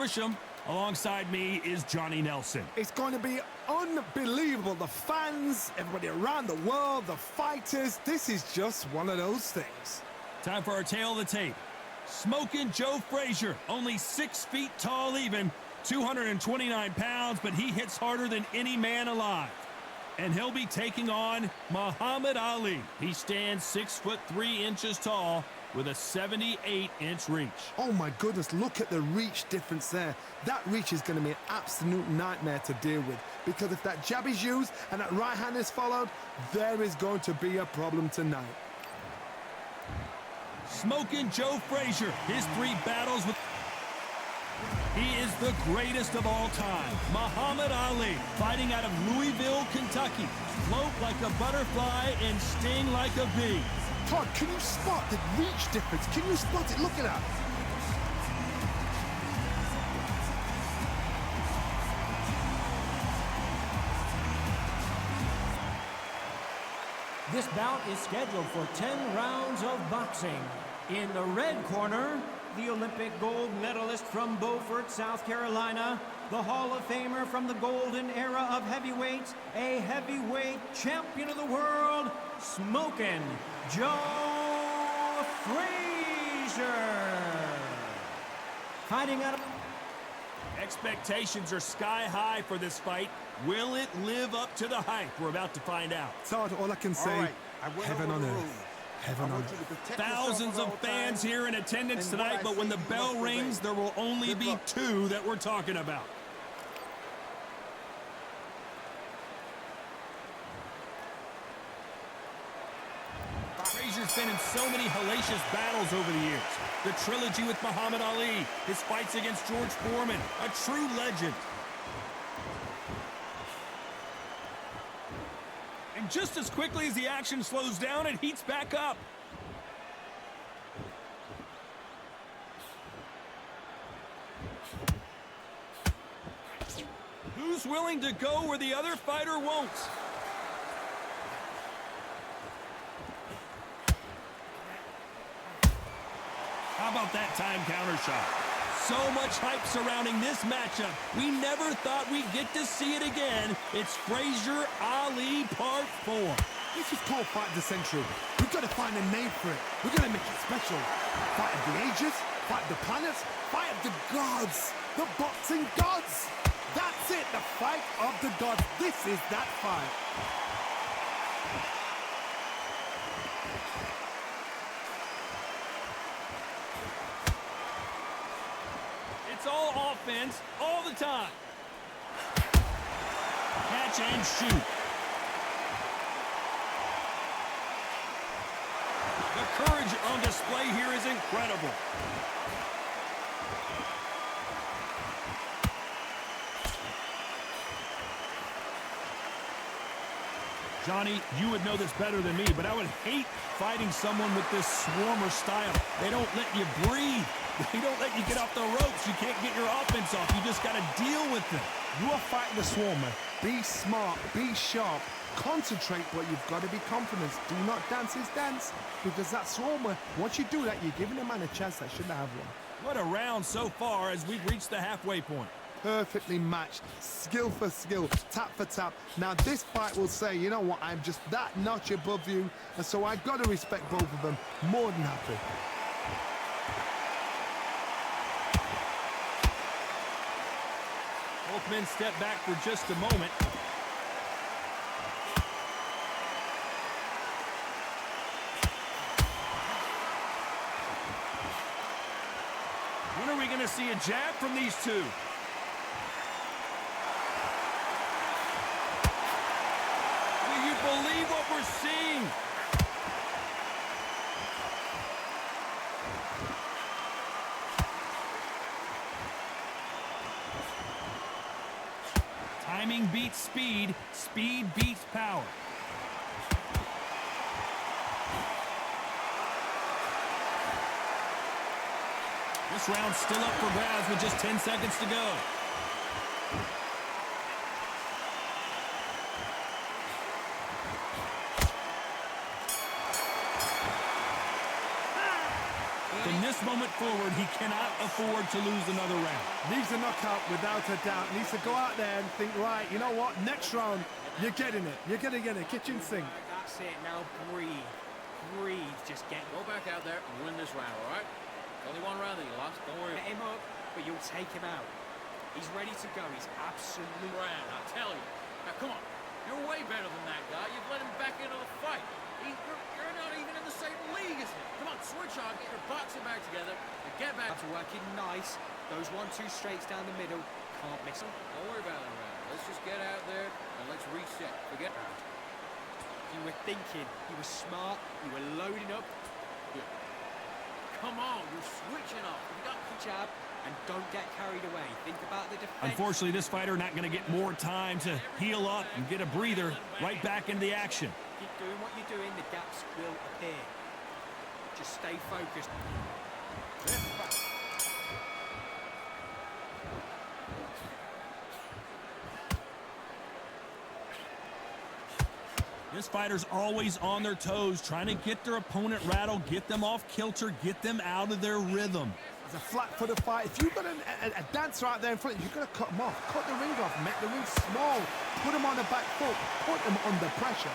Grisham. Alongside me is Johnny Nelson. It's going to be unbelievable. The fans, everybody around the world, the fighters. This is just one of those things. Time for our tail of the tape. Smoking Joe Frazier, only 6 feet tall even, 229 pounds, but he hits harder than any man alive. And he'll be taking on Muhammad Ali. He stands 6'3" tall with a 78-inch reach. Oh my goodness, look at the reach difference there. That reach is going to be an absolute nightmare to deal with, because if that jab is used and that right hand is followed, there is going to be a problem tonight. Smoking Joe Frazier, his 3 battles with... He is the greatest of all time, Muhammad Ali, fighting out of Louisville, Kentucky. Float like a butterfly and sting like a bee. Todd, can you spot the reach difference? Can you spot it? Look at that. This bout is scheduled for 10 rounds of boxing. In the red corner, the Olympic gold medalist from Beaufort, South Carolina, the Hall of Famer from the golden era of heavyweights, a heavyweight champion of the world, Smokin' Joe Frazier. Fighting out of... Expectations are sky high for this fight. Will it live up to the hype? We're about to find out. Todd, all I can say, heaven on earth. Heaven on earth. Thousands of fans here in attendance tonight, but when the bell rings, there will only be 2 that we're talking about. Frazier's been in so many hellacious battles over the years. The trilogy with Muhammad Ali, his fights against George Foreman, a true legend. And just as quickly as the action slows down, it heats back up. Who's willing to go where the other fighter won't? How about that time counter shot? So much hype surrounding this matchup. We never thought we'd get to see it again. It's Frazier Ali Part 4. This is called Fight of the Century. We've got to find a name for it. We've got to make it special. Fight of the ages, fight of the planets, fight of the gods. The boxing gods. That's it, the fight of the gods. This is that fight. It's all offense, all the time. Catch and shoot. The courage on display here is incredible. Johnny, you would know this better than me, but I would hate fighting someone with this swarmer style. They don't let you breathe. They don't let you get off the ropes. You can't get your offense off. You just got to deal with them. You are fighting the swarmer. Be smart, be sharp, concentrate, but you've got to be confident. Do not dance his dance, because that swarmer, once you do that, you're giving a man a chance that shouldn't have one. What a round so far as we've reached the halfway point. Perfectly matched, skill for skill, tap for tap. Now this fight will say, you know what, I'm just that notch above you, and so I've got to respect both of them. More than happy. Both men step back for just a moment. When are we going to see a jab from these two? Do you believe what we're seeing? Timing beats speed, speed beats power. This round's still up for grabs with just 10 seconds to go. Can this this moment forward, he cannot afford to lose another round. Needs a knockout without a doubt. Needs to go out there and think, right, you know what? Next round, you're getting it. You're going to get it. Kitchen sink. That's it. Now breathe. Breathe. Just Go back out there and win this round, all right? Only one round that you lost. Don't worry. Get him up, but you'll take him out. He's ready to go. He's absolutely Round, I tell you. Now, come on. You're way better than that guy. You've let him back into the fight. You're not even in the same league as him. Come on, switch on, get your boxing back together, and get back to working nice. Those 1-2 straights down the middle. Can't miss them. Don't worry about it, man. Let's just get out there and let's reset. Forget it. You were thinking. You were smart. You were loading up. Yeah. Come on, you're switching off. You got the jab, and don't get carried away. Think about the defense. Unfortunately, this fighter not going to get more time to heal up and get a breather. Right back into the action. Keep doing what you're doing. The gaps will appear. Just stay focused. This fighter's always on their toes, trying to get their opponent rattled, get them off kilter, get them out of their rhythm. It's a flat-footed fight. If you've got a dancer out there in front, you've got to cut him off. Cut the ring off. Make the ring small. Put him on the back foot. Put him under pressure.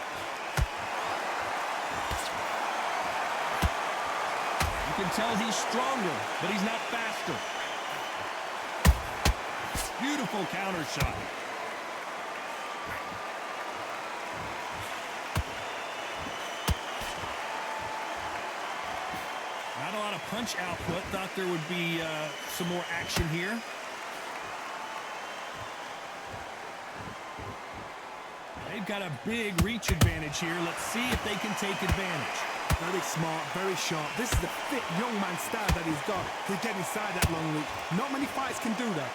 You can tell he's stronger, but he's not faster. Beautiful counter shot. Not a lot of punch output. Thought there would be some more action here. They've got a big reach advantage here. Let's see if they can take advantage. Very smart, very sharp. This is the fit young man style that he's got to get inside that long reach. Not many fights can do that.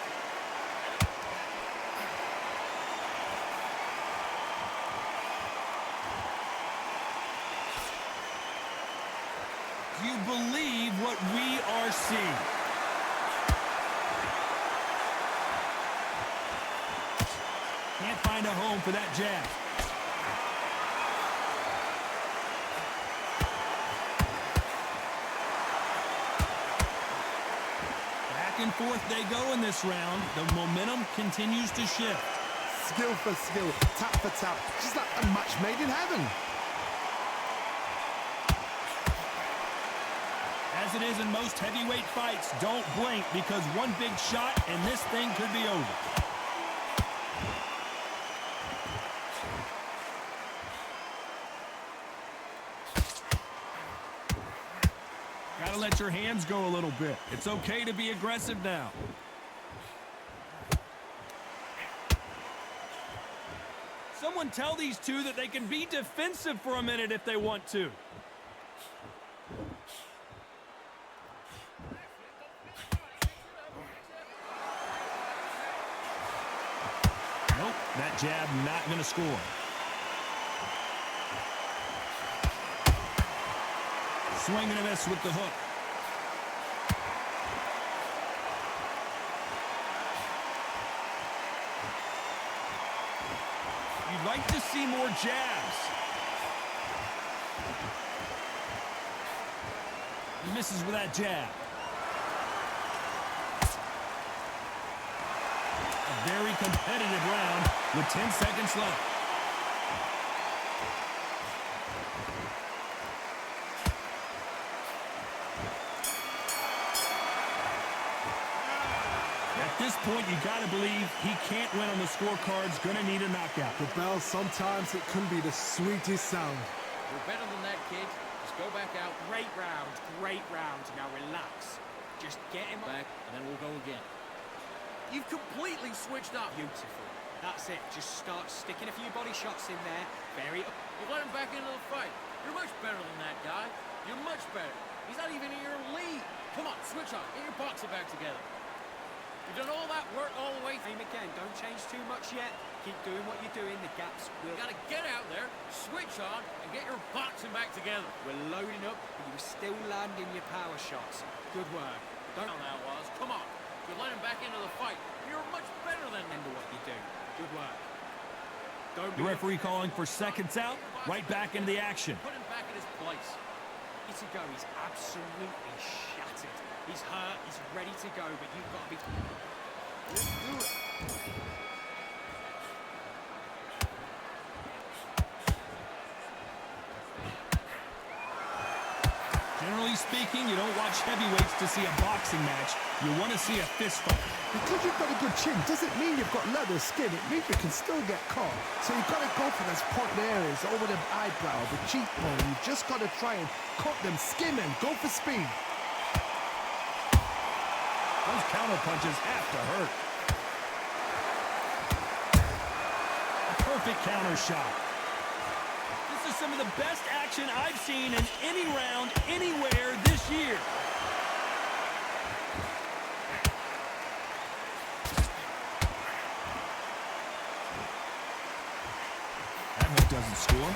Do you believe what we are seeing? Can't find a home for that jab. Back and forth they go in this round. The momentum continues to shift. Skill for skill, tap for tap. Just like a match made in heaven. As it is in most heavyweight fights, don't blink because one big shot and this thing could be over. Gotta let your hands go a little bit. It's okay to be aggressive now. Someone tell these two that they can be defensive for a minute if they want to. Nope, that jab not going to score. Swing and a miss with the hook. You'd like to see more jabs. He misses with that jab. A very competitive round with 10 seconds left. At this point, you got to believe he can't win on the scorecards. Going to need a knockout. The bell, sometimes it can be the sweetest sound. You're better than that, kid. Just go back out. Great round, great round. Now relax. Just get him Back, and then we'll go again. You've completely switched up. Beautiful. That's it. Just start sticking a few body shots in there. Very up. You let him back into the fight. You're much better than that guy. You're much better. He's not even in your league. Come on, switch on. Get your boxing back together. You've done all that work all the way. Aim again. Don't change too much yet. Keep doing what you're doing. The gaps will. You gotta get out there, switch on, and get your boxing back together. We're loading up, but you're still landing your power shots. Good work. Don't know that was. Come on. You let him back into the fight. You're much better than him. remember what you do. Good work. Don't The referee calling for seconds out. Right back into the action. Put him back in his place. He's to go. He's absolutely shattered. He's hurt, he's ready to go, but you've got to be... Let's do it. Generally speaking, you don't watch heavyweights to see a boxing match. You want to see a fist fight. Because you've got a good chin doesn't mean you've got leather skin. It means you can still get caught. So you've got to go for those point areas over the eyebrow, the cheekbone. You've just got to try and cut them, skim them, go for speed. Those counter punches have to hurt. A perfect counter shot. This is some of the best action I've seen in any round, anywhere this year. That hook doesn't score.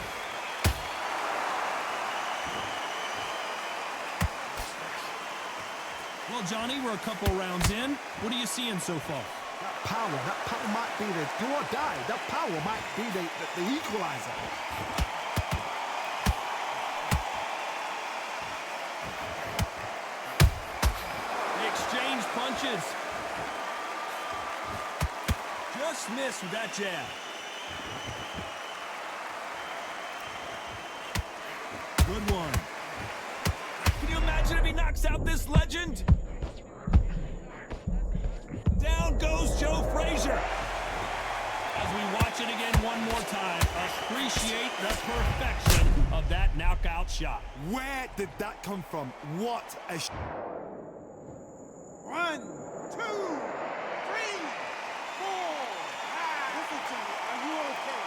Well, Johnny, we're a couple rounds in. What are you seeing so far? That power might be the do or die. That power might be the equalizer. They exchange punches. Just missed with that jab. Good one. Can you imagine if he knocks out this legend? Down goes Joe Frazier. As we watch it again one more time, appreciate the perfection of that knockout shot. Where did that come from? What a 1, 2, 3, 4, 5. Listen to me. Are you okay?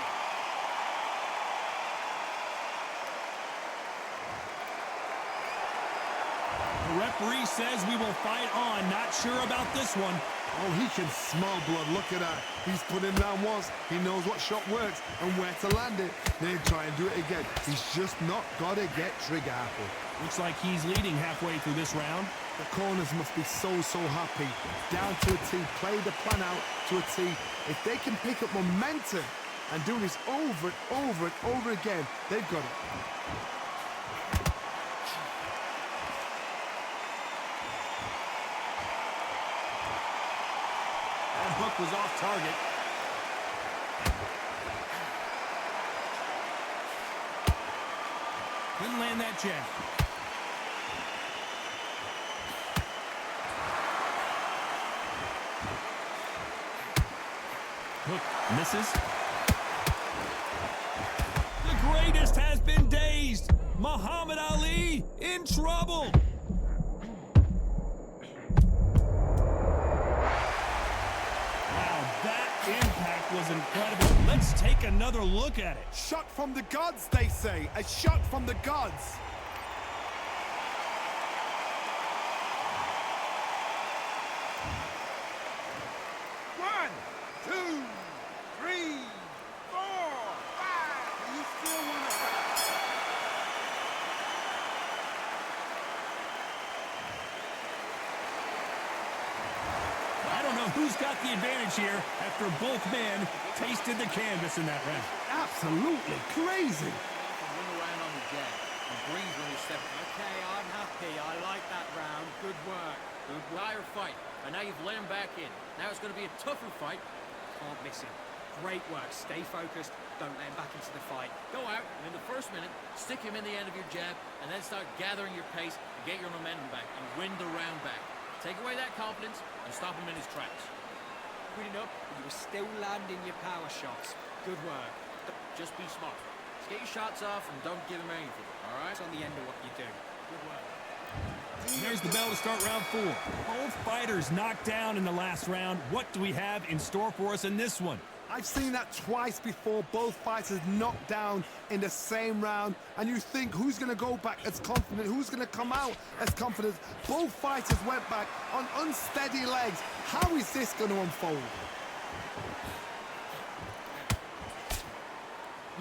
The referee says we will fight on. Not sure about this one. Oh, he can smell blood. Look at that. He's put him down once. He knows what shot works and where to land it. Then try and do it again. He's just not got to get trigger happy. Looks like he's leading halfway through this round. The corners must be so happy. Down to a T. Play the plan out to a T. If they can pick up momentum and do this over and over and over again, they've got it. Hook was off target. Couldn't land that jab. Hook misses. The greatest has been dazed. Muhammad Ali in trouble. Impact was incredible. Let's take another look at it. Shot from the gods, they say. A shot from the gods. One, 2, 3, 4, 5. You still want to fight? I don't know who's got the advantage here after both men tasted the canvas in that round. Absolutely crazy. Win around on the jab and breathe when you step. Okay, I'm happy. I like that round. Good work. Good wire fight. And now you've let him back in. Now it's going to be a tougher fight. Can't miss him. Great work. Stay focused. Don't let him back into the fight. Go out, and in the first minute, stick him in the end of your jab, and then start gathering your pace and get your momentum back and win the round back. Take away that confidence and stop him in his tracks. Putting up, you were still landing your power shots. Good work. Just be smart. Just get your shots off and don't give him anything, all right? It's on the end of what you do. Good work. There's the bell to start round 4. Both fighters knocked down in the last round. What do we have in store for us in this one? I've seen that twice before. Both fighters knocked down in the same round. And you think, who's going to go back as confident? Who's going to come out as confident? Both fighters went back on unsteady legs. How is this going to unfold?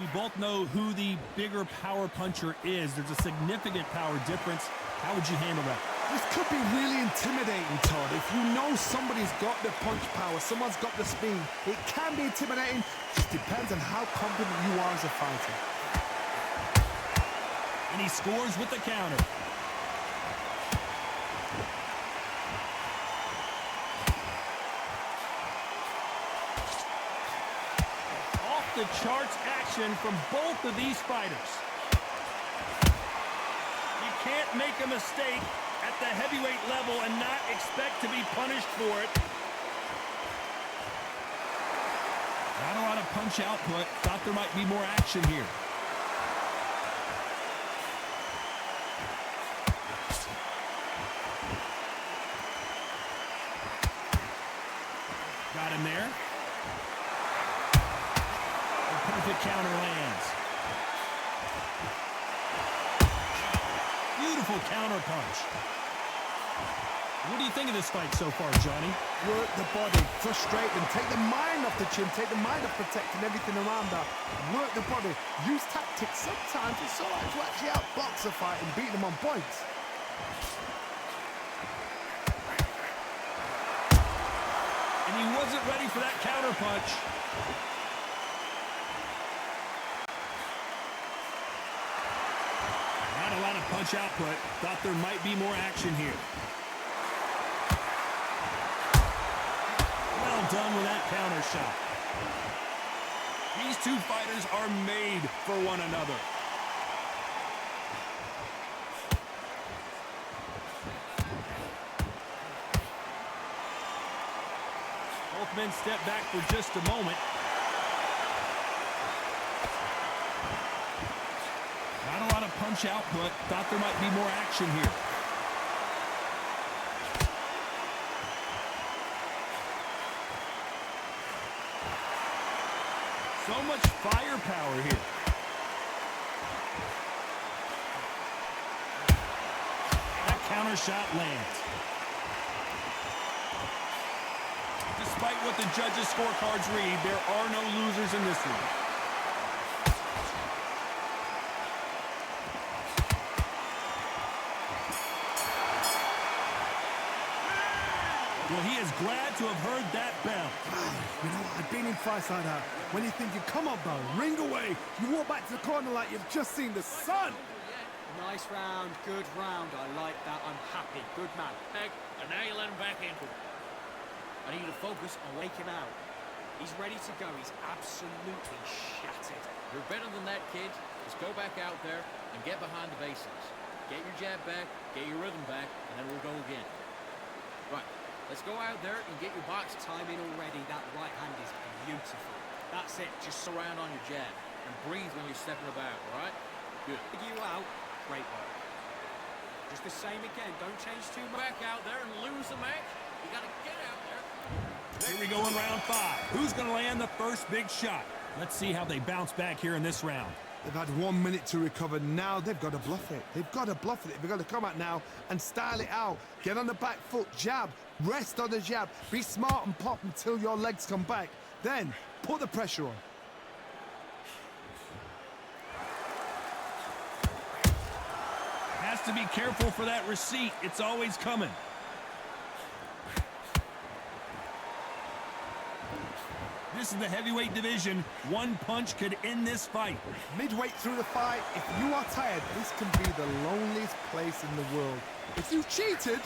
We both know who the bigger power puncher is. There's a significant power difference. How would you handle that? This could be really intimidating, Todd. If you know somebody's got the punch power, someone's got the speed, it can be intimidating. Just depends on how confident you are as a fighter. And he scores with the counter. off-the-charts action from both of these fighters. You can't make a mistake at the heavyweight level and not expect to be punished for it. Not a lot of punch output. Thought there might be more action here. Got him there. A perfect counter lands. Beautiful counter punch. What do you think of this fight so far, Johnny? Work the body, frustrate them, take the mind off the chin, take the mind off protecting everything around that. Work the body, use tactics. Sometimes it's so hard to actually outbox a fight and beat them on points. And he wasn't ready for that counter punch. Not a lot of punch output. Thought there might be more action here. Well done with that counter shot. These two fighters are made for one another. Both men step back for just a moment. Not a lot of punch output. Thought there might be more action here. So much firepower here. That counter shot lands. Despite what the judges' scorecards read, there are no losers in this one. Well, he is glad to have heard that bell. You know what? I've been in fights like that. When you're thinking, come on, bro, ring away. You walk back to the corner like you've just seen the sun. Nice round, good round. I like that. I'm happy. Good man. Heck, and now you let him back into it. I need you to focus on Wake him out. He's ready to go. He's absolutely shattered. You're better than that, kid. Just go back out there and get behind the basics. Get your jab back, get your rhythm back, and then we'll go again. Right, let's go out there and get your box Timing already. That right hand is beautiful. That's it. Just surround on your jab and breathe when you're stepping about, all right? Good. You out. Great work. Just the same again. Don't change too much. Back out there and lose the match. You got to get out there. Here we go in round 5. Who's going to land the first big shot? Let's see how they bounce back here in this round. They've had 1 minute to recover. Now they've got to bluff it. They've got to bluff it. They've got to come out now and style it out. Get on the back foot, jab, rest on the jab. Be smart and pop until your legs come back. Then put the pressure on. Has to be careful for that receipt. It's always coming. This is the heavyweight division. One punch could end this fight. Midway through the fight, if you are tired, this can be the loneliest place in the world. If you cheated,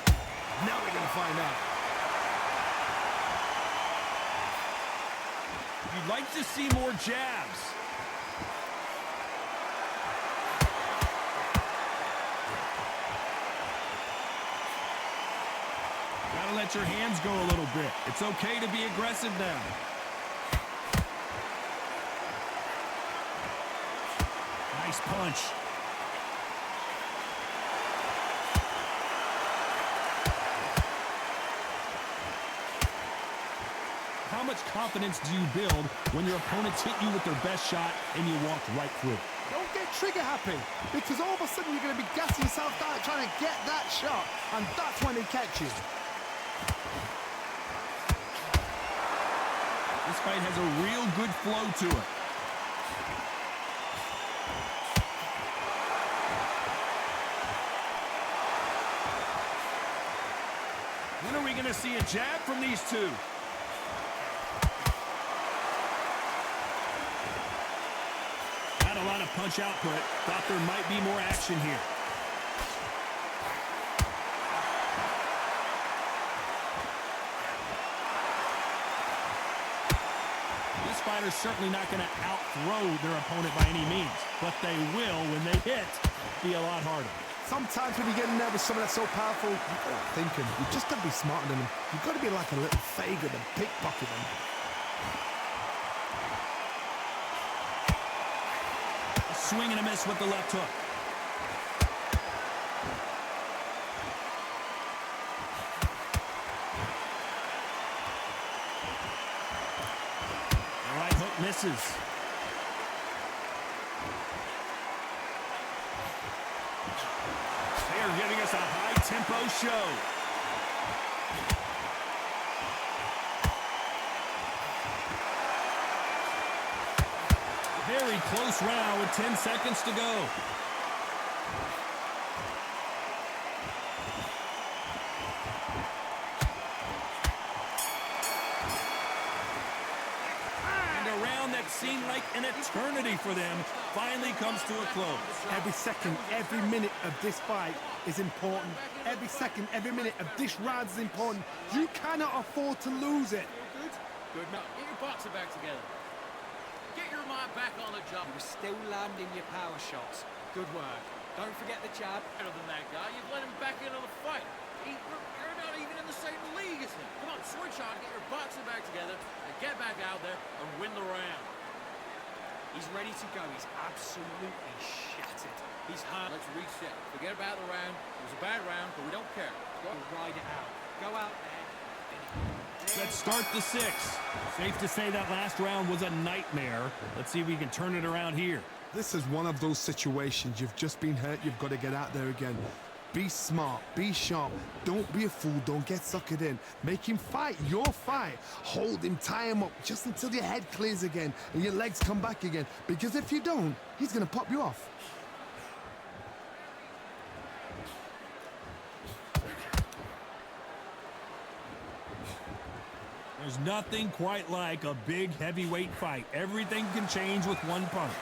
now we're going to find out. You'd like to see more jabs. Gotta let your hands go a little bit. It's okay to be aggressive now. Nice punch. How much confidence do you build when your opponents hit you with their best shot and you walk right through? Don't get trigger happy, because all of a sudden you're going to be gassing yourself out trying to get that shot, and that's when they catch you. This fight has a real good flow to it. When are we going to see a jab from these two? Not a lot of punch output. Thought there might be more action here. This fighter's certainly not going to out-throw their opponent by any means, but they will, when they hit, be a lot harder. Sometimes when you get in there with someone that's so powerful, you've got to think him. You've just got to be smarter than him. You've got to be like a little faggot and pickpocket him. A swing and a miss with the left hook. The right hook misses. They're giving us a high-tempo show. Very close round with 10 seconds to go. And a round that seemed like an eternity for them finally comes to a close. Every second, every minute of this fight is important. Every second, every minute of this round is important. You cannot afford to lose it. Good? Good. Now, get your boxer back together. Get your mind back on the job. You were still landing your power shots. Good work. Don't forget the jab. Better than that guy. You've let him back into the fight. You're not even in the same league as him. Come on, switch on, get your boxer back together, and get back out there and win the round. He's ready to go. He's absolutely shattered. He's hurt. Let's reset. Forget about the round. It was a bad round, but we don't care. We'll ride it out. Go out there. Let's start the sixth. Safe to say that last round was a nightmare. Let's see if we can turn it around here. This is one of those situations. You've just been hurt. You've got to get out there again. Be smart. Be sharp. Don't be a fool. Don't get suckered in. Make him fight your fight. Hold him. Tie him up just until your head clears again and your legs come back again. Because if you don't, he's going to pop you off. There's nothing quite like a big heavyweight fight. Everything can change with one punch.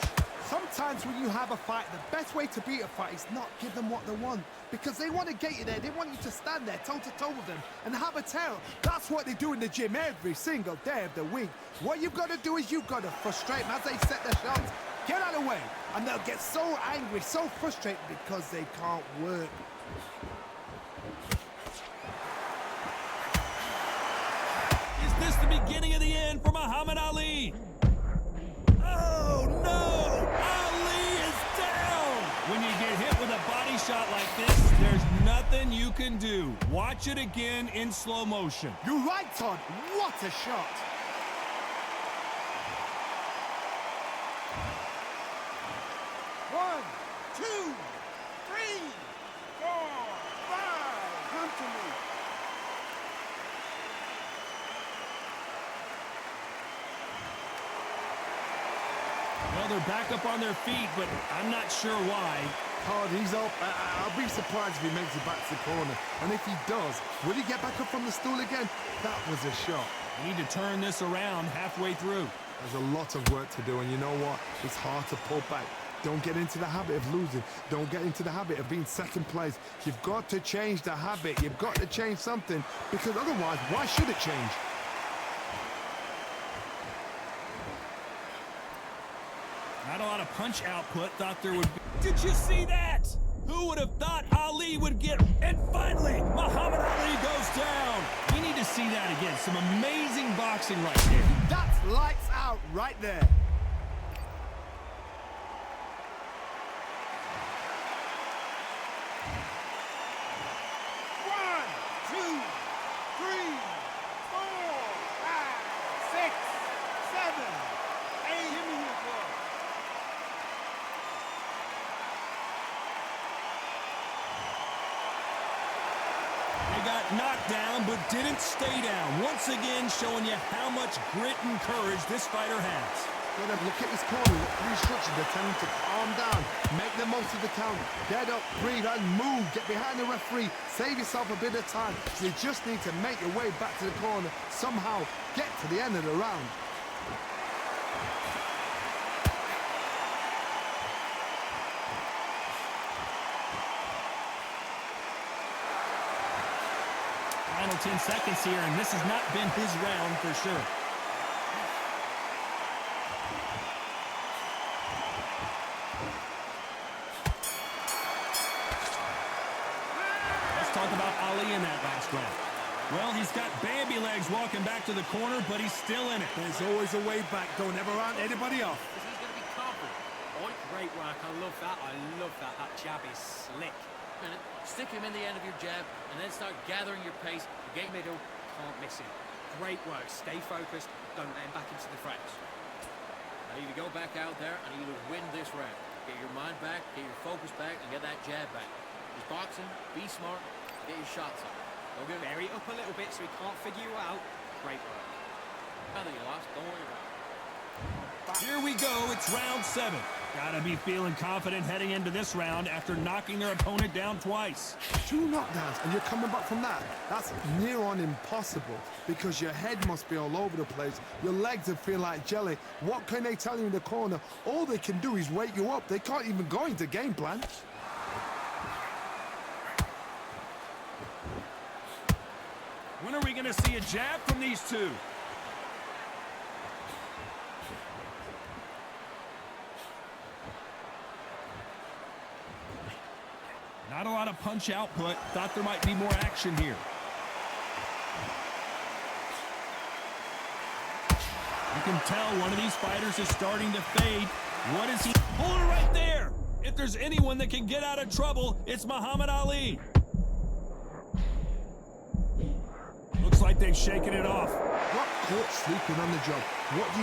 Sometimes when you have a fight, the best way to beat a fight is not give them what they want. Because they want to get you there. They want you to stand there toe-to-toe with them and have a tail. That's what they do in the gym every single day of the week. What you've got to do is you've got to frustrate them as they set their shots. Get out of the way. And they'll get so angry, so frustrated because they can't work. Is this the beginning of the end for Muhammad Ali? Oh, no! Ali is down! When you get hit with a body shot like this, there's nothing you can do. Watch it again in slow motion. You're right, Todd. What a shot. One, two, three, four, five. Come to me. Well, they're back up on their feet, but I'm not sure why. Todd, he's up. I'll be surprised if he makes it back to the corner. And if he does, will he get back up from the stool again? That was a shot. We need to turn this around halfway through. There's a lot of work to do, and you know what? It's hard to pull back. Don't get into the habit of losing. Don't get into the habit of being second place. You've got to change the habit. You've got to change something, because otherwise, why should it change? Not a lot of punch output. Thought there would be. Did you see that? Who would have thought Ali would get... And finally, Muhammad Ali goes down. We need to see that again. Some amazing boxing right there. That's lights out right there. One, two, three, four, five, six, seven, eight. Give me your glove. They got knocked down, but didn't stay down. Once again, showing you how much grit and courage this fighter has. Look at his corner. Look at the instructions. They're telling him to calm down. Make the most of the count. Get up, breathe, and move. Get behind the referee. Save yourself a bit of time. You just need to make your way back to the corner. Somehow get to the end of the round. Final 10 seconds here, and this has not been his round for sure. early in that last round. Well, he's got Bambi legs walking back to the corner, but he's still in it. There's always a way back. Don't ever round anybody off. Because he's going to be confident. Point. Great work. I love that. I love that. That jab is slick. Minute. Stick him in the end of your jab, and then start gathering your pace. Get middle. Can't miss him. Great work. Stay focused. Don't let him back into the frames. Now you go back out there and you win this round. Get your mind back, get your focus back, and get that jab back. Just boxing, be smart, get your shots up. Don't give Vary up a little bit so he can't figure you out. Great work. Now that you lost, don't worry about it. Here we go, it's round 7. Gotta be feeling confident heading into this round after knocking their opponent down twice. 2 knockdowns and you're coming back from that. That's near on impossible because your head must be all over the place. Your legs are feeling like jelly. What can they tell you in the corner? All they can do is wake you up. They can't even go into game plan. When are we gonna see a jab from these two? Not a lot of punch output. Thought there might be more action here. You can tell one of these fighters is starting to fade. What is he? Pull it right there! If there's anyone that can get out of trouble, it's Muhammad Ali. Looks like they've shaken it off. Got caught sleeping on the job. What do?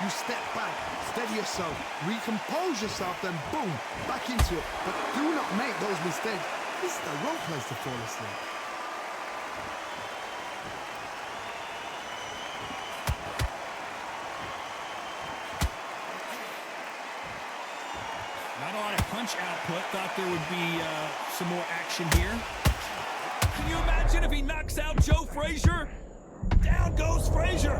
You step back, steady yourself, recompose yourself, then boom, back into it. But do not make those mistakes. This is the wrong place to fall asleep. Not a lot of punch output. Thought there would be some more action here. Can you imagine if he knocks out Joe Frazier? Down goes Frazier.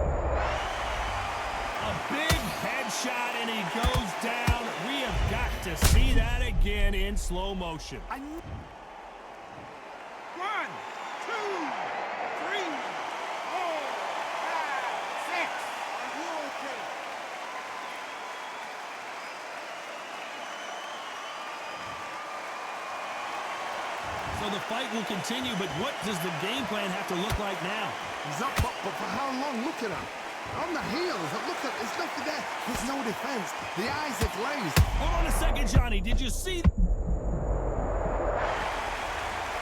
A big headshot and he goes down. We have got to see that again in slow motion. 1, 2, 3, 4, 5, 6. Are you okay? So the fight will continue, but what does the game plan have to look like now? He's up, but for how long? Look at him. On the heels. Look at, there's nothing there. There's no defense. The eyes are glazed. Hold on a second, Johnny. Did you see?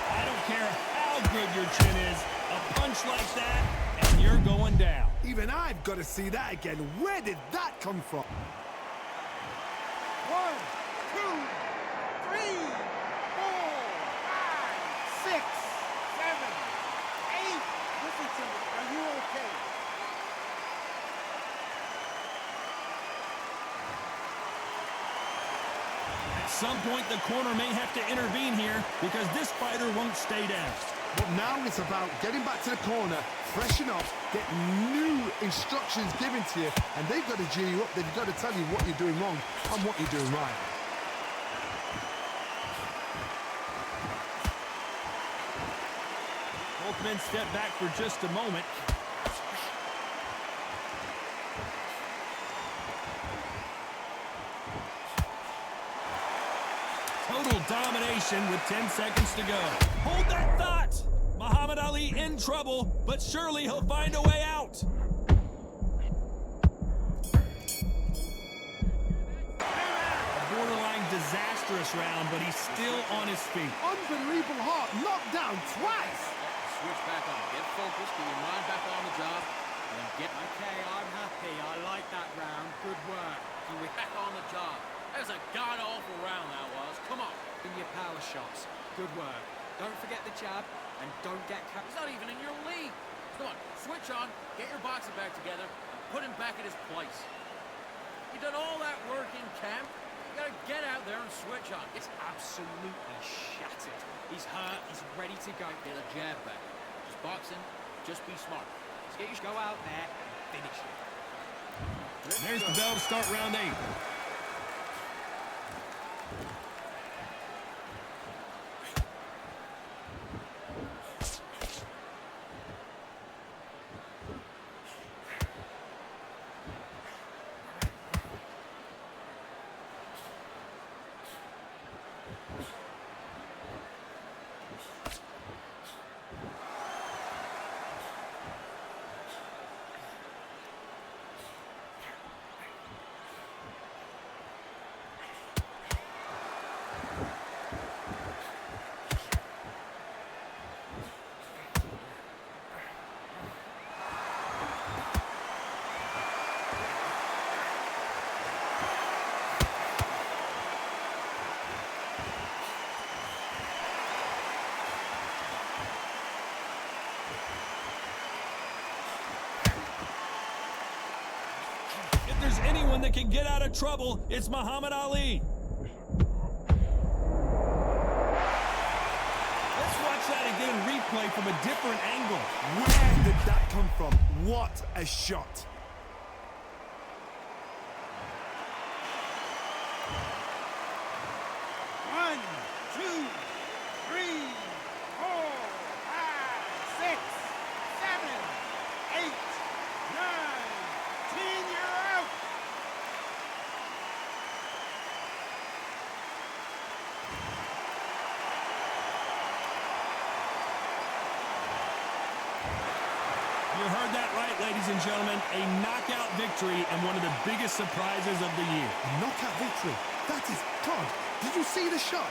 I don't care how good your chin is. A punch like that, and you're going down. Even I've got to see that again. Where did that come from? 1, 2, 3, 4, 5, 6, 7, 8. Listen to me. Are you okay? At some point, the corner may have to intervene here because this fighter won't stay down. But now it's about getting back to the corner, freshen up, get new instructions given to you, and they've got to G you up. They've got to tell you what you're doing wrong and what you're doing right. Both men step back for just a moment. Total domination with 10 seconds to go. Hold that thought! Muhammad Ali in trouble, but surely he'll find a way out. A borderline disastrous round, but he's still on his feet. Unbelievable heart, knocked down twice. Switch back on. Get focused, get your mind back on the job, and then get Okay, I'm happy. I like that round. Good work. back on the job. That was a god-awful round, that was. Come on. In your power shots. Good work. Don't forget the jab, and don't get caught. He's not even in your league. Come on, switch on, get your boxing back together, and put him back at his place. You've done all that work in camp. You gotta get out there and switch on. It's absolutely shattered. He's hurt. He's ready to go. Get a jab back. Just boxing, just be smart. Just get your go out there and finish it. There's the bell to start round 8. there's anyone that can get out of trouble, it's Muhammad Ali. Let's watch that again in replay from a different angle. Where did that come from? What a shot. One, two, three, 4, 5, 6, 7, 8, 9, 10. You're out. You heard that right, ladies and gentlemen. A knockout victory and one of the biggest surprises of the year. A knockout victory. That is God. Did you see the shot?